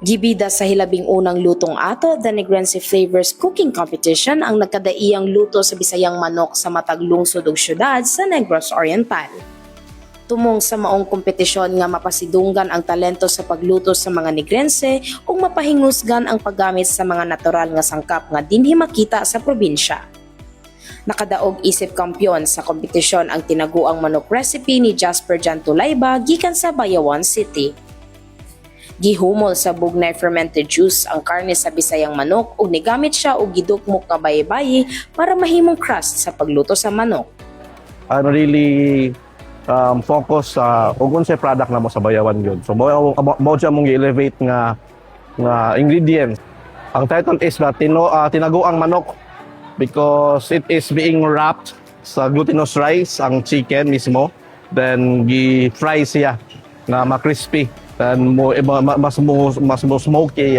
Gibida sa hilabing unang Lutong Ato, the NegOrense Flavors Cooking Competition ang nagkadaiyang luto sa Bisayang Manok sa matag lungsod ug syudad sa Negros Oriental. Tumong sa maong kompetisyon nga mapasidunggan ang talento sa pagluto sa mga Negrense ug mapahingusgan ang paggamit sa mga natural nga sangkap nga dinhi makita sa probinsya. Nakadaog isip kampyon sa kompetisyon ang tinaguang manok recipe ni Jasper Jantulayba gikan sa Dumaguete City. Gihumol sa bugnay fermented juice ang karne sa Bisayang manok ug nigamit siya og gidukmok nga bayi-bayi para mahimong crust sa pagluto sa manok. I'm really focus sa kung unsay product na mo sa bayawan yun. So mo siya mong i-elevate nga ingredients. Ang title is tinaguang manok because it is being wrapped sa glutinous rice ang chicken mismo, then gi-fry siya na ma-crispy. Dan mas smoky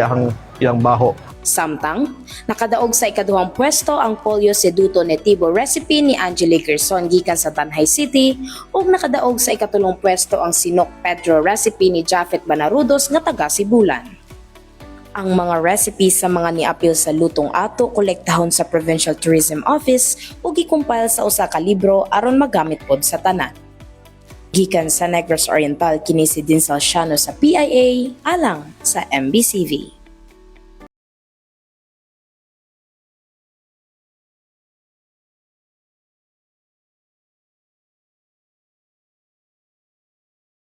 yang baho. Samtang, nakadaog sa ikaduhang pwesto ang pollo seduto netibo recipe ni Angelique Gerson gikan sa Tanay City ug nakadaog sa ikatulong pwesto ang sinok Pedro recipe ni Jafet Banarudos nga taga Sibulan. Ang mga recipe sa mga niapil sa Lutong Ato kolektahon sa Provincial Tourism Office ug gi-compile sa usa ka libro aron magamit pod sa tanan. Gikan sa Negros Oriental, kini si Dinsal Siano sa PIA, alang sa MBCV.